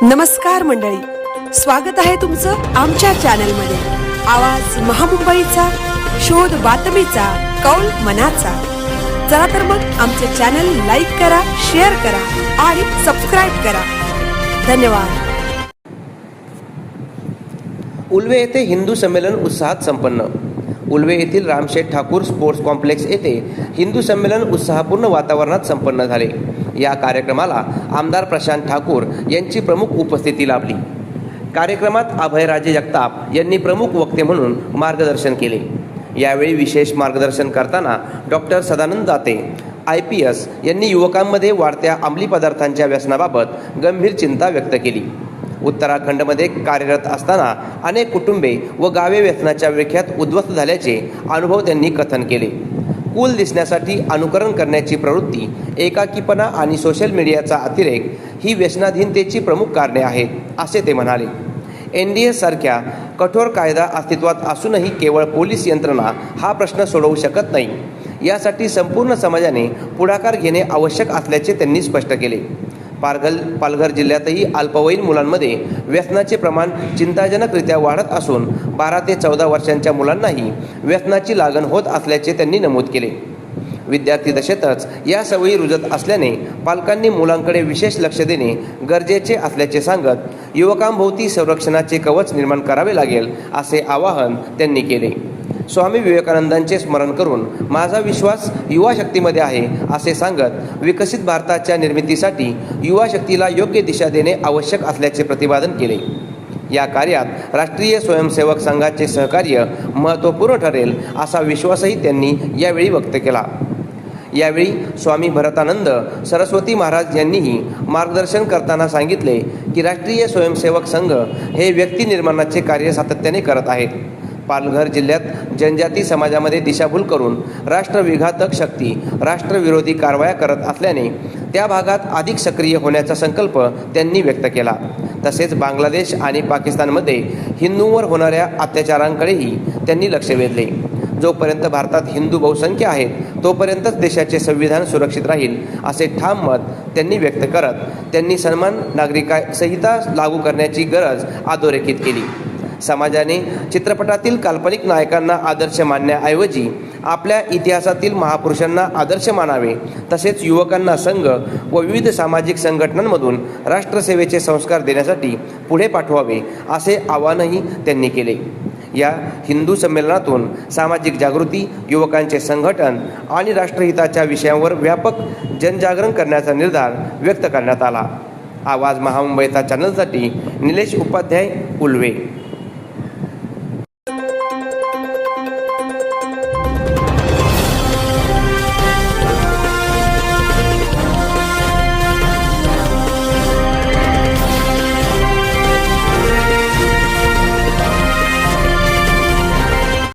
नमस्कार मंडळी, स्वागत आहे तुमचं आमच्या चॅनलमध्ये। आवाज महामुंबईचा, शोध बातमीचा, कौल मनाचा। चला तर मग आमचे चॅनल लाईक करा, शेअर करा आणि सबस्क्राइब करा। धन्यवाद। उल्वे येथे हिंदू संमेलन उत्साहात संपन्न। उल्वे येथील रामशेठ ठाकूर स्पोर्ट्स कॉम्प्लेक्स येथे हिंदू संमेलन उत्साहपूर्ण वातावरणात संपन्न झाले। या कार्यक्रमाला आमदार प्रशांत ठाकूर यांची प्रमुख उपस्थिती लाभली। कार्यक्रमात अभयराजे जगताप यांनी प्रमुख वक्ते म्हणून मार्गदर्शन केले। यावेळी विशेष मार्गदर्शन करताना डॉक्टर सदानंद दाते IPS यांनी युवकांमध्ये वाढत्या अंमली पदार्थांच्या व्यसनाबाबत गंभीर चिंता व्यक्त केली। उत्तराखंडमध्ये कार्यरत असताना अनेक कुटुंबे व गावे व्यसनाच्या विळख्यात उद्ध्वस्त झाल्याचे अनुभव त्यांनी कथन केले। कूल दिसण्यासाठी अनुकरण करण्याची प्रवृत्ती, एकाकीपणा आणि सोशल मीडियाचा अतिरेक ही व्यसनाधीनतेची प्रमुख कारणे आहेत, असे ते म्हणाले। NDA सारख्या कठोर कायदा अस्तित्वात असूनही केवळ पोलीस यंत्रणा हा प्रश्न सोडवू शकत नाही। यासाठी संपूर्ण समाजाने पुढाकार घेणे आवश्यक असल्याचे त्यांनी स्पष्ट केले। पालघर जिल्ह्यातही अल्पवयीन मुलांमध्ये व्यसनाचे प्रमाण चिंताजनकरित्या वाढत असून 12 ते 14 वर्षांच्या मुलांनाही व्यसनाची लागण होत असल्याचे त्यांनी नमूद केले। विद्यार्थी दशेतच या सवयी रुजत असल्याने पालकांनी मुलांकडे विशेष लक्ष देणे गरजेचे असल्याचे सांगत युवकांभोवती संरक्षणाचे कवच निर्माण करावे लागेल, असे आवाहन त्यांनी केले। स्वामी विवेकानंदांचे स्मरण करून माझा विश्वास युवा शक्तीमध्ये आहे, असे सांगत विकसित भारताच्या निर्मितीसाठी युवा शक्तीला योग्य दिशा देणे आवश्यक असल्याचे प्रतिपादन केले। या कार्यात राष्ट्रीय स्वयंसेवक संघाचे सहकार्य महत्त्वपूर्ण ठरेल, असा विश्वासही त्यांनी यावेळी व्यक्त केला। यावेळी स्वामी भरतानंद सरस्वती महाराज यांनीही मार्गदर्शन करताना सांगितले की राष्ट्रीय स्वयंसेवक संघ हे व्यक्ती निर्माणाचे कार्य सातत्याने करत आहेत। पालघर जिल्ह्यात जनजाती समाजामध्ये दिशाभूल करून राष्ट्रविघातक शक्ती राष्ट्रविरोधी कारवाया करत असल्याने त्या भागात अधिक सक्रिय होण्याचा संकल्प त्यांनी व्यक्त केला। तसेच बांगलादेश आणि पाकिस्तानमध्ये हिंदूंवर होणाऱ्या अत्याचारांकडेही त्यांनी लक्ष वेधले। जोपर्यंत भारतात हिंदू बहुसंख्य आहेत तोपर्यंतच देशाचे संविधान सुरक्षित राहील, असे ठाम मत त्यांनी व्यक्त करत त्यांनी सन्मान नागरिक संहिता लागू करण्याची गरज अधोरेखित केली। समाजाने चित्रपटातील काल्पनिक नायकांना आदर्श मानण्याऐवजी आपल्या इतिहासातील महापुरुषांना आदर्श मानावे, तसेच युवकांना संघ व विविध सामाजिक संघटनांमधून राष्ट्रसेवेचे संस्कार देण्यासाठी पुढे पाठवावे, असे आवाहनही त्यांनी केले। या हिंदू संमेलनातून सामाजिक जागृती, युवकांचे संघटन आणि राष्ट्रहिताच्या विषयांवर व्यापक जनजागरण करण्याचा निर्धार व्यक्त करण्यात आला। आवाज महामुंबईचा चॅनलसाठी निलेश उपाध्याय, उल्वे।